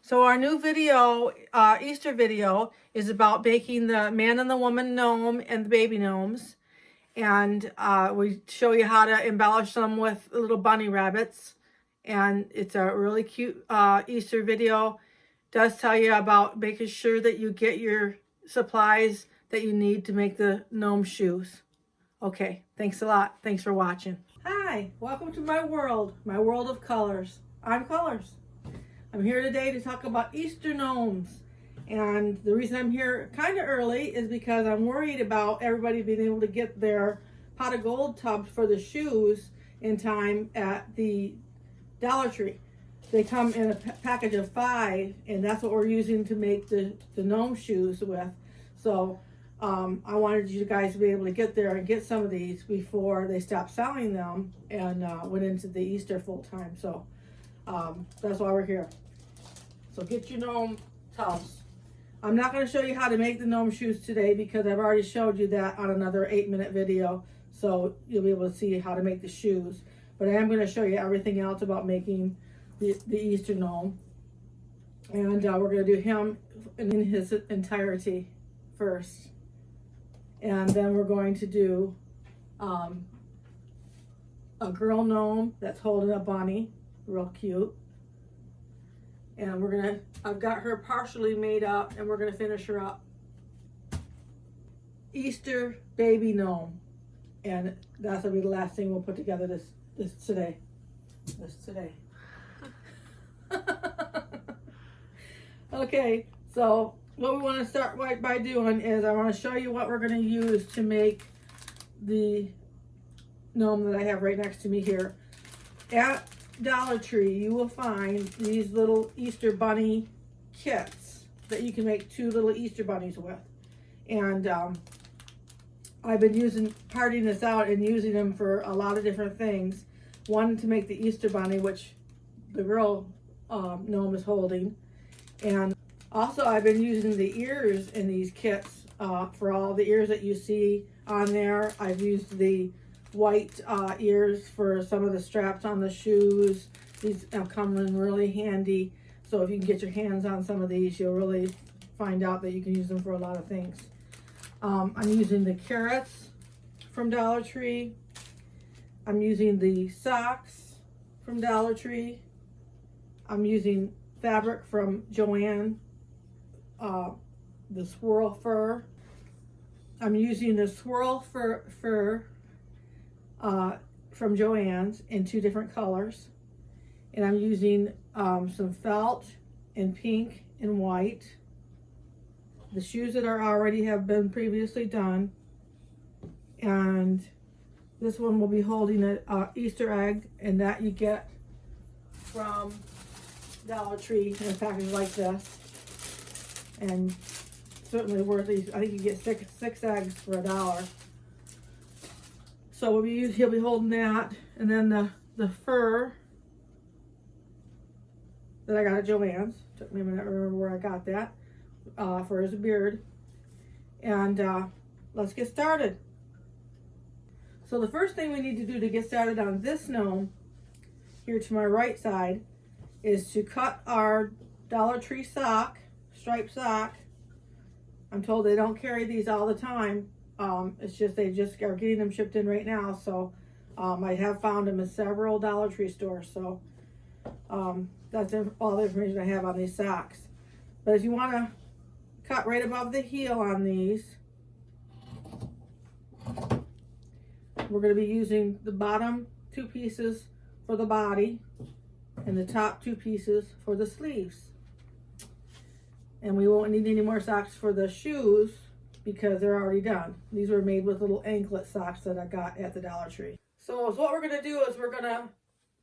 So our new video, Easter video, is about making the man and the woman gnome and the baby gnomes. And we show you how to embellish them with little bunny rabbits. And it's a really cute Easter video. Does tell you about making sure that you get your supplies that you need to make the gnome shoes. Okay, thanks a lot. Thanks for watching. Hi, welcome to my world of colors. I'm Colors. I'm here today to talk about Easter gnomes. And the reason I'm here kind of early is because I'm worried about everybody being able to get their pot of gold tubs for the shoes in time at the Dollar Tree. They come in a package of 5, and that's what we're using to make the gnome shoes with. So I wanted you guys to be able to get there and get some of these before they stopped selling them and went into the Easter full time. So that's why we're here. So get your gnome tubs. I'm not going to show you how to make the gnome shoes today because I've already showed you that on another 8-minute video. So you'll be able to see how to make the shoes. But I am going to show you everything else about making the Easter gnome. And we're going to do him in his entirety first. And then we're going to do a girl gnome that's holding a bunny. Real cute. And I've got her partially made up, and we're gonna finish her up. Easter baby gnome. And that's gonna be the last thing we'll put together this today. Okay, so what we want to start by doing is I want to show you what we're going to use to make the gnome that I have right next to me here. At Dollar Tree, you will find these little Easter bunny kits that you can make 2 little Easter bunnies with. And I've been parting this out and using them for a lot of different things. One, to make the Easter bunny, which the girl gnome is holding. And also I've been using the ears in these kits for all the ears that you see on there. I've used the white ears for some of the straps on the shoes. These have come in really handy. So if you can get your hands on some of these, you'll really find out that you can use them for a lot of things. I'm using the carrots from Dollar Tree. I'm using the socks from Dollar Tree. I'm using fabric from Joann, the swirl fur. I'm using the swirl fur from Joann's in 2 different colors. And I'm using some felt in pink and white. The shoes that already have been previously done. And this one will be holding an Easter egg, and that you get from Dollar Tree in a package like this. And certainly worth these. I think you get six eggs for $1. So he'll be holding that, and then the fur that I got at Joann's. Took me a minute to remember where I got that for his beard. And let's get started. So the first thing we need to do to get started on this gnome, here to my right side, is to cut our Dollar Tree sock, striped sock. I'm told they don't carry these all the time. It's just they just are getting them shipped in right now. So I have found them in several Dollar Tree stores. So that's all the information I have on these socks. But if you want to cut right above the heel on these, we're going to be using the bottom 2 pieces for the body and the top 2 pieces for the sleeves. And we won't need any more socks for the shoes because they're already done. These were made with little anklet socks that I got at the Dollar Tree. So what we're going to do is we're going to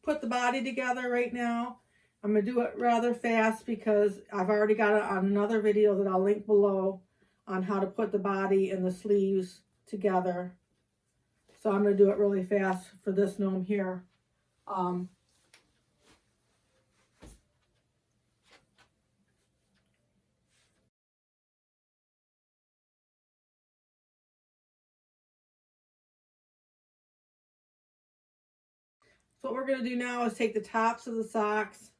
put the body together right now. I'm going to do it rather fast because I've already got it on another video that I'll link below on how to put the body and the sleeves together. So I'm going to do it really fast for this gnome here. So what we're going to do now is take the tops of the socks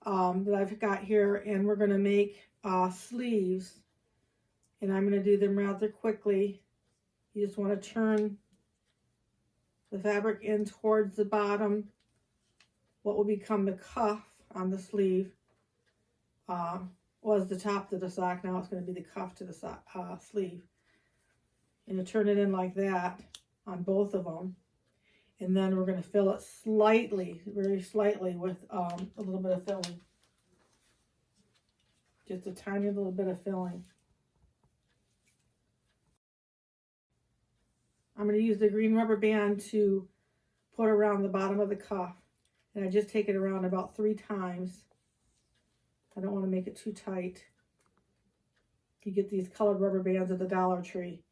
that I've got here, and we're going to make sleeves, and I'm going to do them rather quickly. You just want to turn the fabric in towards the bottom, what will become the cuff on the sleeve. Was the top to the sock, now it's going to be the cuff to the sleeve. And you turn it in like that on both of them. And then we're going to fill it slightly, very slightly, with a little bit of filling. Just a tiny little bit of filling. I'm going to use the green rubber band to put around the bottom of the cuff. And I just take it around about 3 times. I don't want to make it too tight. You get these colored rubber bands at the Dollar Tree.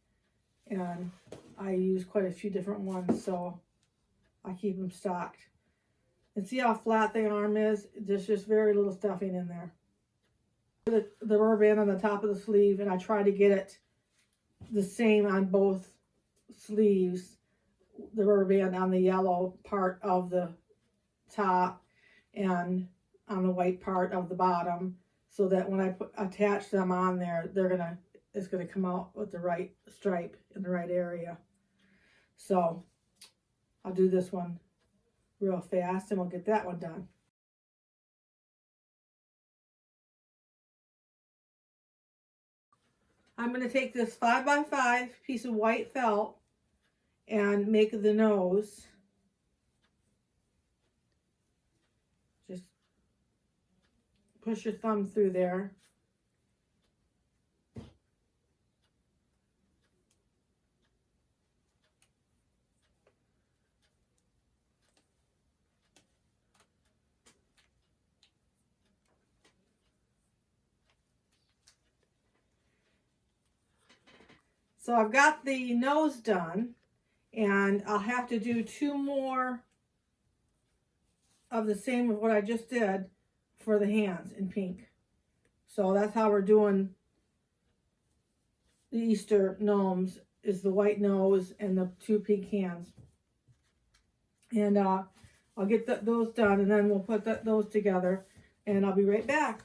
And I use quite a few different ones, so I keep them stocked. And see how flat the arm is? There's just very little stuffing in there. The rubber band on the top of the sleeve, and I try to get it the same on both sleeves. The rubber band on the yellow part of the top and on the white part of the bottom, so that when I attach them on there, it's gonna come out with the right stripe in the right area. So I'll do this one real fast and we'll get that one done. I'm going to take this 5x5 piece of white felt and make the nose. Just push your thumb through there. So I've got the nose done, and I'll have to do 2 more of the same of what I just did for the hands in pink. So that's how we're doing the Easter gnomes, is the white nose and the 2 pink hands. And I'll get those done, and then we'll put those together, and I'll be right back.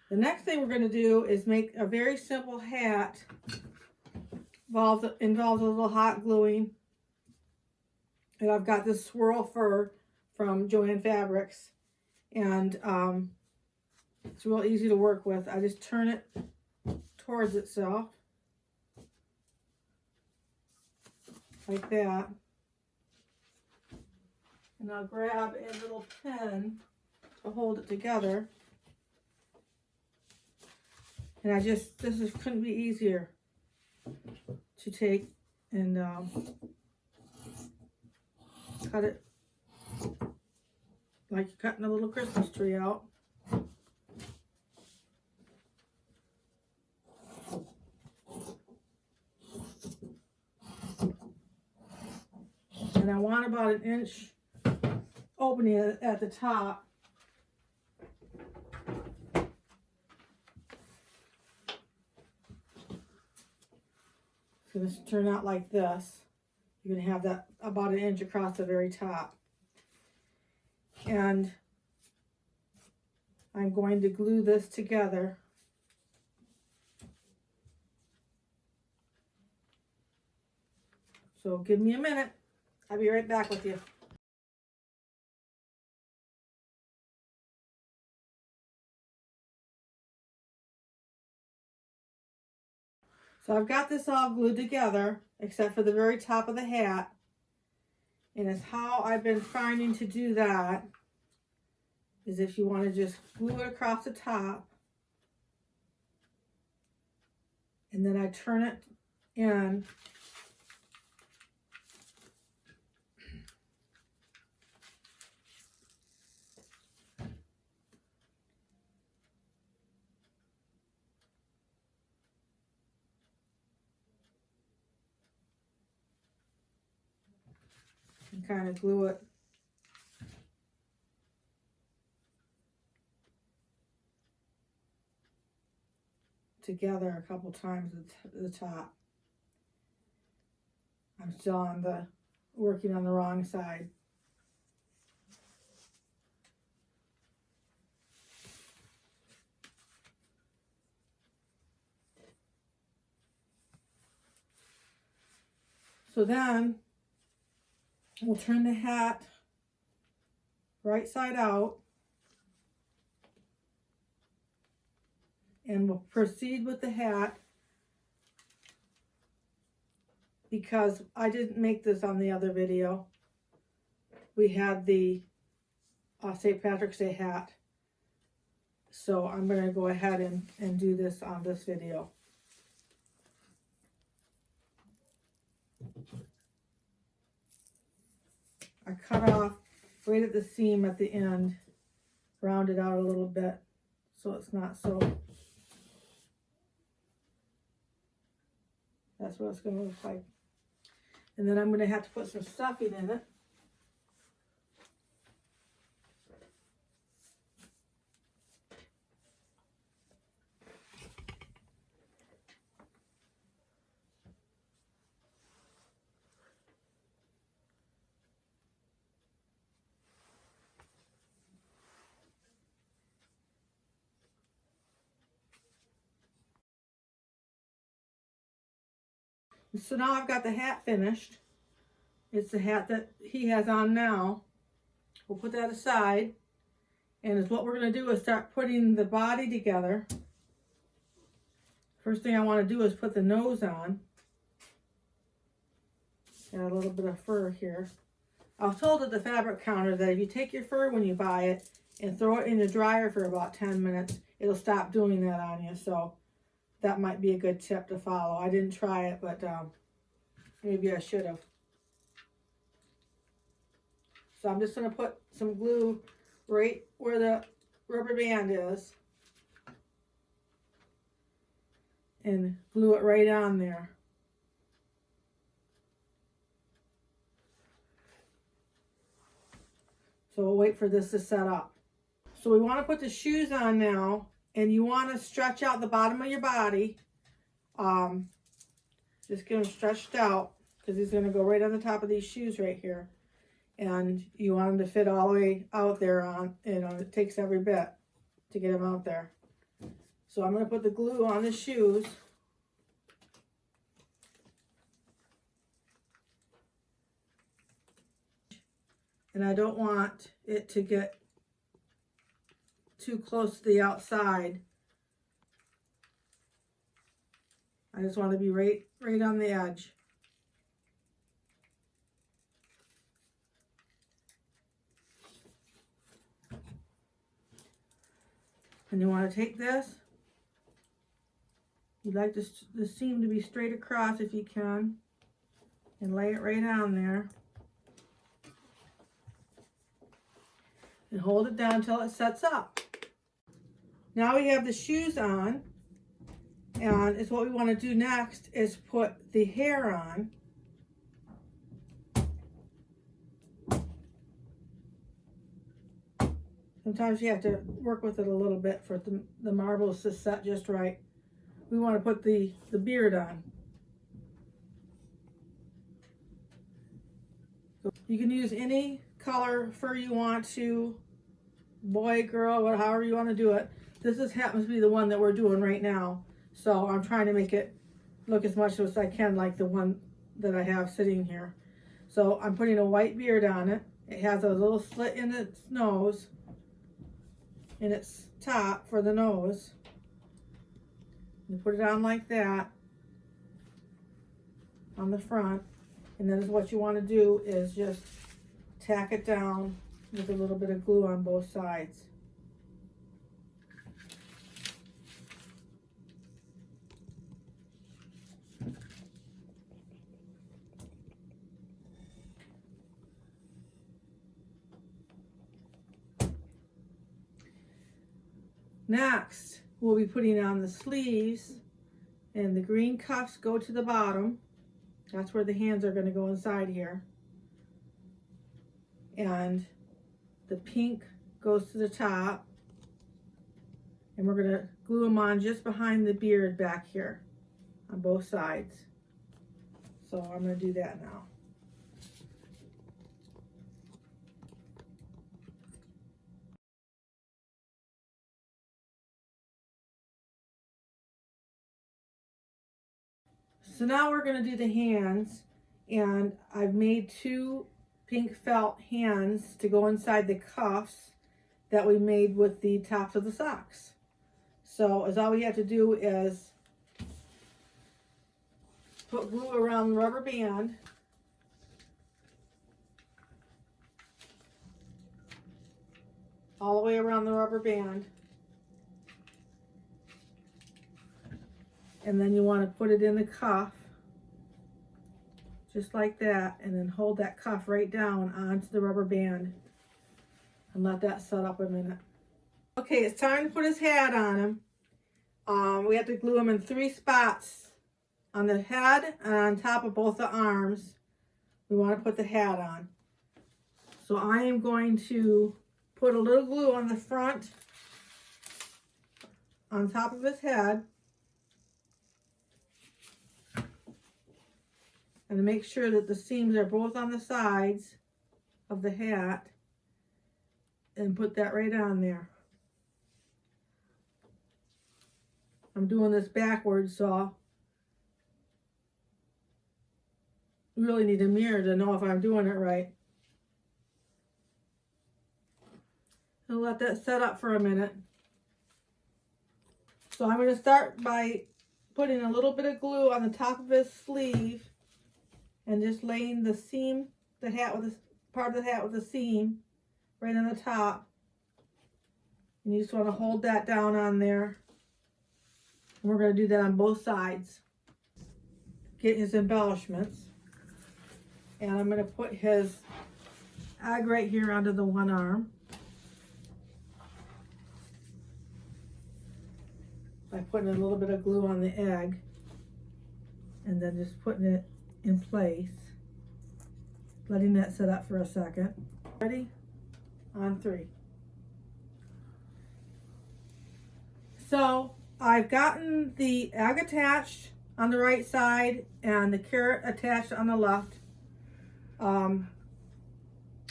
The next thing we're going to do is make a very simple hat. Involves a little hot gluing. And I've got this swirl fur from Joann Fabrics. And it's real easy to work with. I just turn it towards itself. Like that. And I'll grab a little pin to hold it together. And couldn't be easier to take and cut it like you're cutting a little Christmas tree out. And I want about an inch opening at the top. It's going to turn out like this. You're going to have that about an inch across the very top. And I'm going to glue this together. So give me a minute. I'll be right back with you. So I've got this all glued together, except for the very top of the hat. And it's how I've been finding to do that is if you want to just glue it across the top. And then I turn it in. And kind of glue it together a couple times at the top. I'm still on the working on the wrong side. So then we'll turn the hat right side out and we'll proceed with the hat, because I didn't make this on the other video. We had the St. Patrick's Day hat. So I'm going to go ahead and do this on this video. I cut off right at the seam at the end, round it out a little bit so it's not so. That's what it's going to look like. And then I'm going to have to put some stuffing in it. So now I've got the hat finished. It's the hat that he has on now. We'll put that aside. And what we're going to do is start putting the body together. First thing I want to do is put the nose on. Got a little bit of fur here. I was told at the fabric counter that if you take your fur when you buy it and throw it in the dryer for about 10 minutes, it'll stop doing that on you. So that might be a good tip to follow. I didn't try it, but maybe I should have. So I'm just going to put some glue right where the rubber band is and glue it right on there. So we'll wait for this to set up. So we want to put the shoes on now, and you want to stretch out the bottom of your body. Just get them stretched out because he's going to go right on the top of these shoes right here. And you want them to fit all the way out there on, it takes every bit to get them out there. So I'm going to put the glue on the shoes. And I don't want it to get too close to the outside. I just want to be right on the edge. And you want to take this. You'd like the seam to be straight across if you can. And lay it right on there. And hold it down until it sets up. Now we have the shoes on, and it's what we want to do next is put the hair on. Sometimes you have to work with it a little bit for the marbles to set just right. We want to put the beard on. So you can use any color fur you want to, boy, girl, however you want to do it. This happens to be the one that we're doing right now. So I'm trying to make it look as much as I can like the one that I have sitting here. So I'm putting a white beard on it. It has a little slit in its nose, in its top for the nose. You put it on like that on the front. And then what you want to do is just tack it down with a little bit of glue on both sides. Next, we'll be putting on the sleeves, and the green cuffs go to the bottom. That's where the hands are going to go inside here. And the pink goes to the top. And we're going to glue them on just behind the beard back here on both sides. So I'm going to do that now. So now we're going to do the hands, and I've made 2 pink felt hands to go inside the cuffs that we made with the tops of the socks. So all we have to do is put glue around the rubber band, all the way around the rubber band, and then you want to put it in the cuff just like that, and then hold that cuff right down onto the rubber band and let that set up a minute. Okay, it's time to put his hat on him. We have to glue him in 3 spots on the head and on top of both the arms. We want to put the hat on. So I am going to put a little glue on the front, on top of his head, and to make sure that the seams are both on the sides of the hat, and put that right on there. I'm doing this backwards, so I really need a mirror to know if I'm doing it right. And let that set up for a minute. So I'm going to start by putting a little bit of glue on the top of his sleeve and just laying the seam, the hat with the part of the hat with the seam right on the top. And you just want to hold that down on there. And we're going to do that on both sides. Get his embellishments. And I'm going to put his egg right here under the one arm by putting a little bit of glue on the egg and then just putting it in place, letting that set up for a second. Ready? On 3. So I've gotten the egg attached on the right side and the carrot attached on the left. The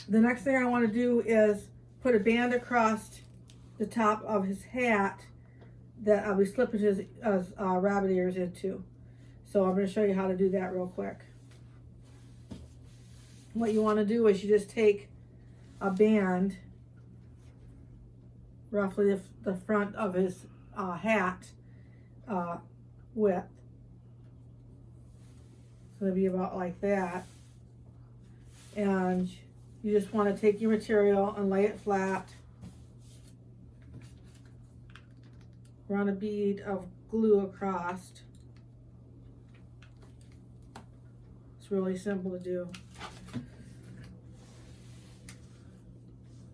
next thing I want to do is put a band across the top of his hat that I'll be slipping his rabbit ears into. So I'm going to show you how to do that real quick. What you want to do is you just take a band, roughly the front of his hat width. So it'll be about like that. And you just want to take your material and lay it flat. Run a bead of glue across. It's really simple to do.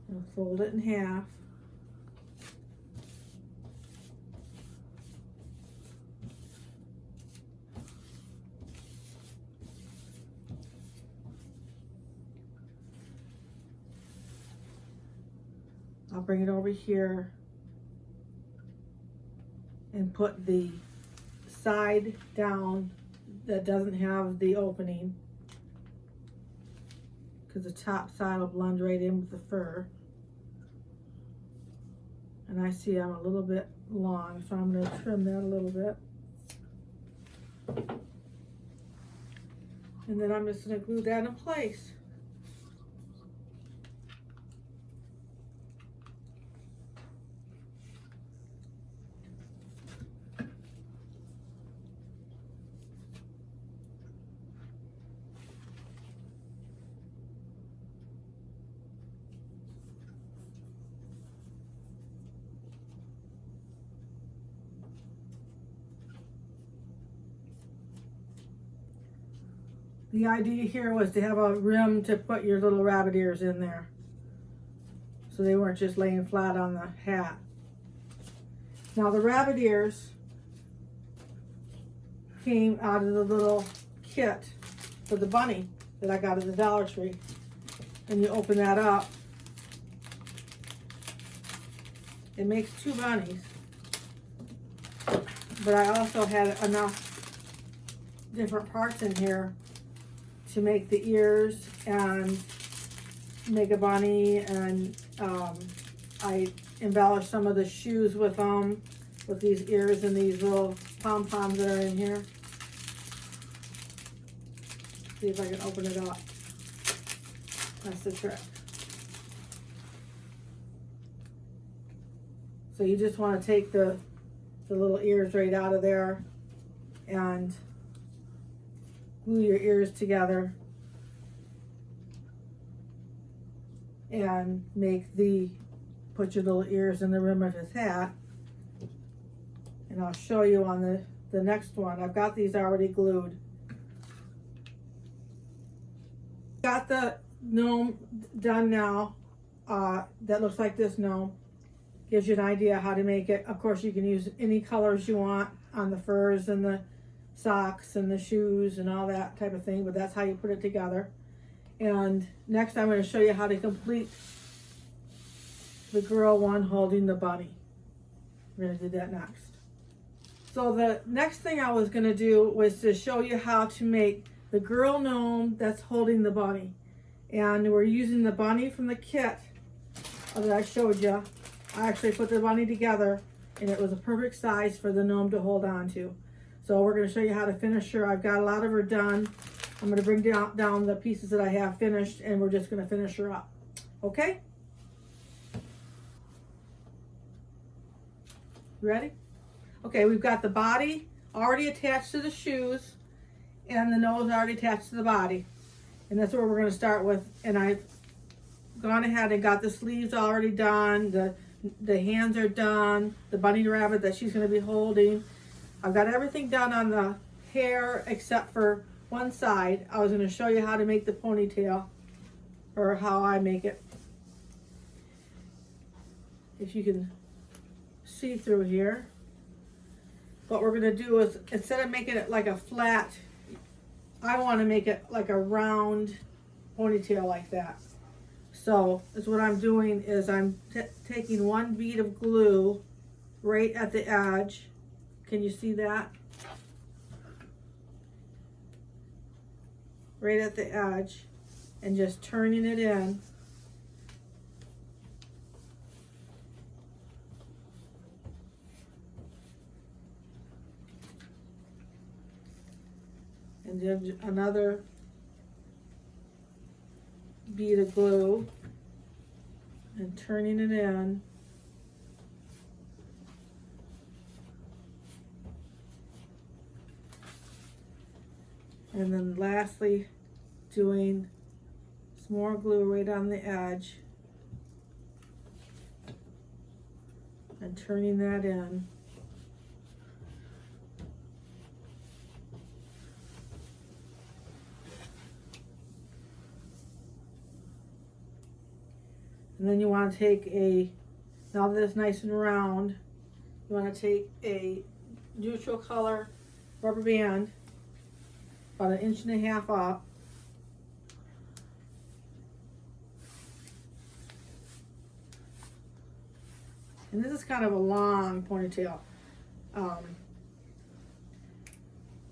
And fold it in half. I'll bring it over here and put the side down that doesn't have the opening, because the top side will blend right in with the fur. And I see I'm a little bit long, so I'm going to trim that a little bit. And then I'm just going to glue that in place. The idea here was to have a rim to put your little rabbit ears in there, so they weren't just laying flat on the hat. Now the rabbit ears came out of the little kit for the bunny that I got at the Dollar Tree. And you open that up. It makes 2 bunnies. But I also had enough different parts in here to make the ears and make a bunny, and I embellished some of the shoes with them, with these ears and these little pom-poms that are in here. see if I can open it up. That's the trick. So you just want to take the little ears right out of there and glue your ears together and put your little ears in the rim of his hat. And I'll show you on the next one. I've got these already glued. Got the gnome done now. That looks like this gnome. Gives you an idea how to make it. Of course, you can use any colors you want on the furs and the socks and the shoes and all that type of thing, but that's how you put it together. And next I'm going to show you how to complete the girl one holding the bunny. We're going to do that next. So the next thing I was going to do was to show you how to make the girl gnome that's holding the bunny. And we're using the bunny from the kit that I showed you. I actually put the bunny together and it was a perfect size for the gnome to hold on to. So we're going to show you how to finish her. I've got a lot of her done. I'm going to bring down the pieces that I have finished and we're just going to finish her up. Okay? You ready? Okay, we've got the body already attached to the shoes and the nose already attached to the body. And that's where we're going to start with. And I've gone ahead and got the sleeves already done. The hands are done. The bunny rabbit that she's going to be holding. I've got everything done on the hair except for one side. I was going to show you how to make the ponytail, or how I make it. If you can see through here. What we're going to do is, instead of making it like a flat, I want to make it like a round ponytail like that. So that's what I'm doing is I'm taking one bead of glue right at the edge. Can you see that? Right at the edge, and just turning it in. And then another bead of glue and turning it in. And then lastly, doing some more glue right on the edge and turning that in. And then you want to take now that it's nice and round, you want to take a neutral color rubber band, about 1.5 inches up. And this is kind of a long ponytail. I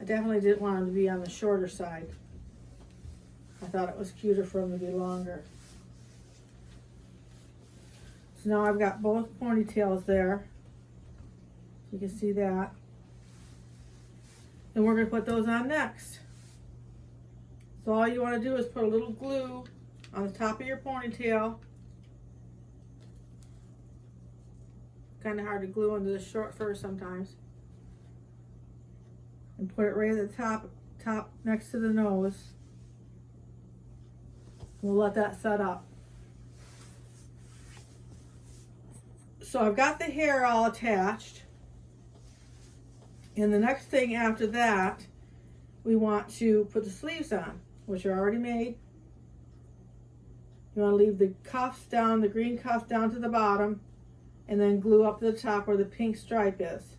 definitely didn't want him to be on the shorter side. I thought it was cuter for him to be longer. So now I've got both ponytails there. You can see that. And we're going to put those on next. So all you want to do is put a little glue on the top of your ponytail. Kind of hard to glue into the short fur sometimes. And put it right at the top next to the nose. We'll let that set up. So I've got the hair all attached. And the next thing after that, we want to put the sleeves on, which are already made. You want to leave the cuffs down, the green cuffs down to the bottom, and then glue up to the top where the pink stripe is.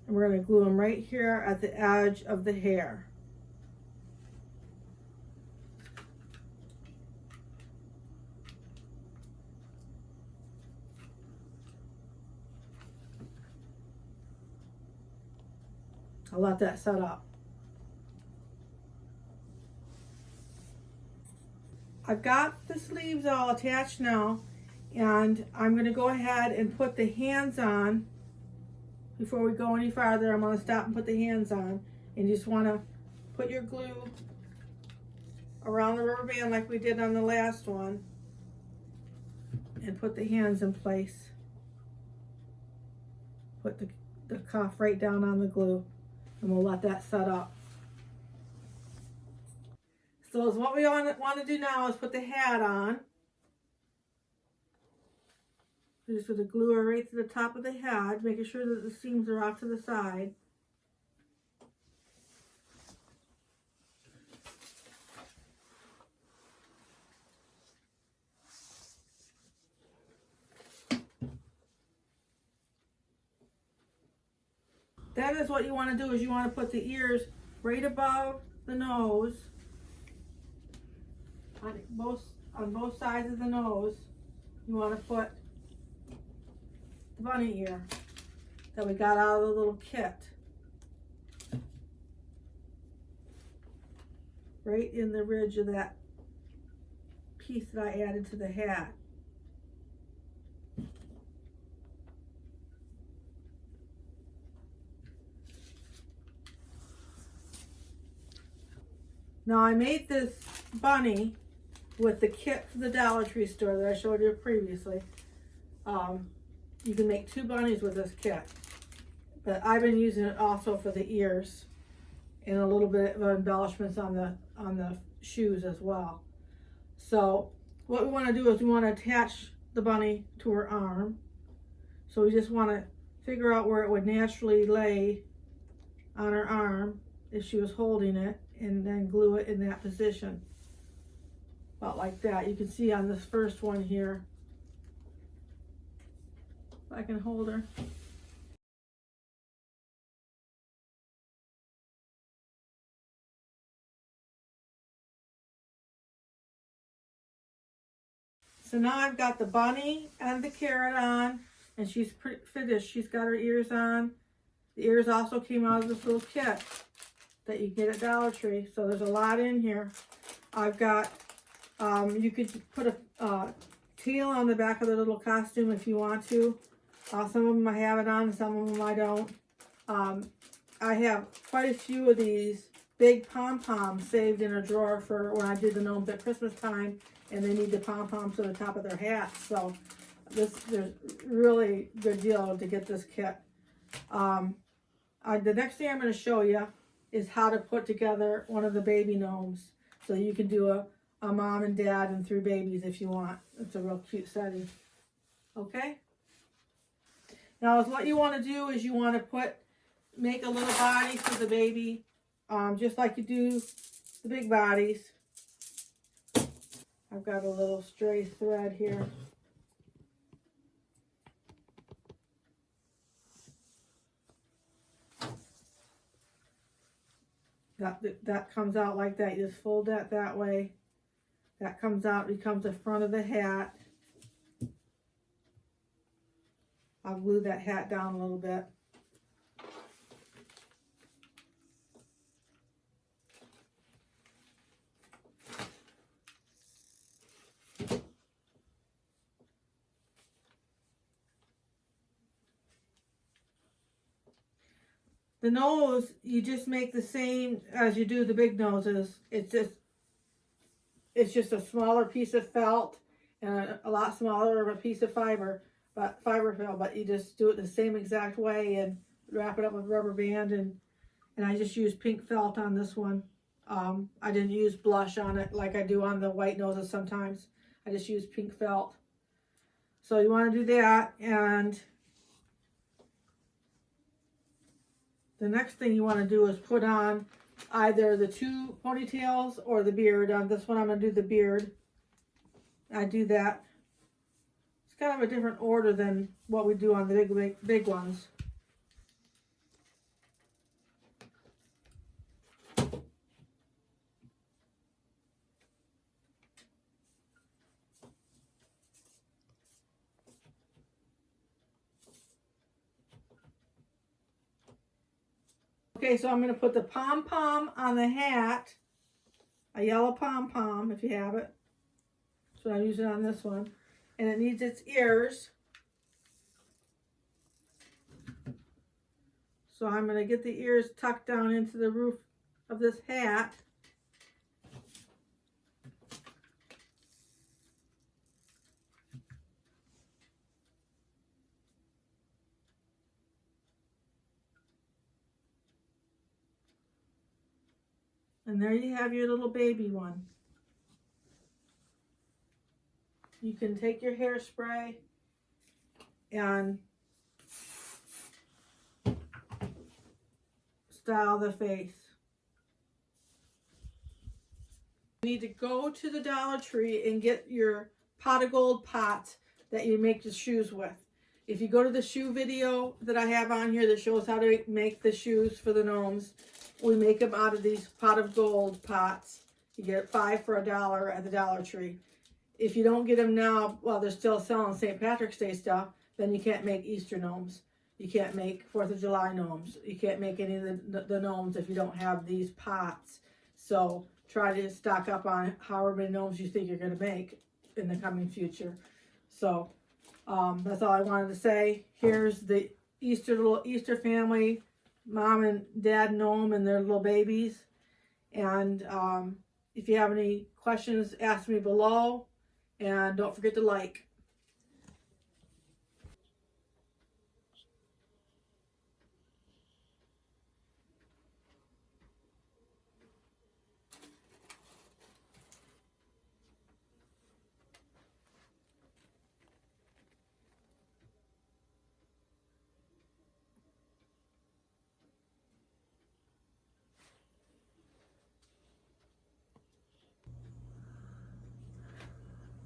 And we're going to glue them right here at the edge of the hair. I'll let that set up. I've got the sleeves all attached now, and I'm going to go ahead and put the hands on. Before we go any farther, I'm going to stop and put the hands on, and you just want to put your glue around the rubber band like we did on the last one, and put the hands in place. Put the cuff right down on the glue, and we'll let that set up. So what we want to do now is put the hat on. We're just going to glue her right to the top of the head, making sure that the seams are off to the side. That is what you want to do, is you want to put the ears right above the nose, on both sides of the nose. You want to put the bunny ear that we got out of the little kit right in the ridge of that piece that I added to the hat. Now I made this bunny with the kit from the Dollar Tree store that I showed you previously. You can make 2 bunnies with this kit, but I've been using it also for the ears and a little bit of embellishments on the shoes as well. So what we want to do is we want to attach the bunny to her arm. So we just want to figure out where it would naturally lay on her arm if she was holding it, and then glue it in that position. About like that. You can see on this first one here. If I can hold her. So now I've got the bunny and the carrot on, and she's pretty finished. She's got her ears on. The ears also came out of this little kit that you get at Dollar Tree. So there's a lot in here. I've got, you could put a tail on the back of the little costume if you want to. Some of them I have it on, some of them I don't. I have quite a few of these big pom-poms saved in a drawer for when I do the gnomes at Christmas time and they need the pom-poms to the top of their hats. So there's really good deal to get this kit. The next thing I'm going to show you is how to put together one of the baby gnomes. So you can do a mom and dad and 3 babies if you want. It's a real cute setting. Okay? Now what you want to do is you want to make a little body for the baby, just like you do the big bodies. I've got a little stray thread here. That comes out like that. You just fold that way. That comes out, becomes the front of the hat. I'll glue that hat down a little bit. The nose, you just make the same as you do the big noses. It's just a smaller piece of felt and a lot smaller of a piece of fiber fill, but you just do it the same exact way and wrap it up with rubber band, and I just use pink felt on this one. I didn't use blush on it like I do on the white noses sometimes. I just use pink felt. So you want to do that, and the next thing you want to do is put on either the 2 ponytails or the beard. On this one I'm going to do the beard. I do that. It's kind of a different order than what we do on the big ones. Okay, so I'm going to put the pom-pom on the hat, a yellow pom-pom if you have it. So I'm using on this one. And it needs its ears. So I'm going to get the ears tucked down into the roof of this hat. And there you have your little baby one. You can take your hairspray and style the face. You need to go to the Dollar Tree and get your pot of gold pots that you make the shoes with. If you go to the shoe video that I have on here that shows how to make the shoes for the gnomes, we make them out of these pot of gold pots. You get 5 for $1 at the Dollar Tree. If you don't get them now while they're still selling St. Patrick's Day stuff, then you can't make Easter gnomes. You can't make 4th of July gnomes. You can't make any of the gnomes if you don't have these pots. So try to stock up on however many gnomes you think you're going to make in the coming future. So that's all I wanted to say. Here's the little Easter family, mom and dad gnome and their little babies. And if you have any questions, ask me below. And don't forget to like.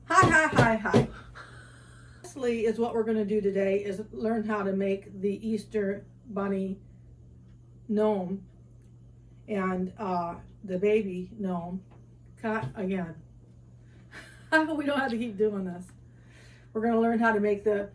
Hi. Lastly is what we're going to do today is learn how to make the Easter bunny gnome and the baby gnome. Cut again. We don't have to keep doing this. We're going to learn how to make the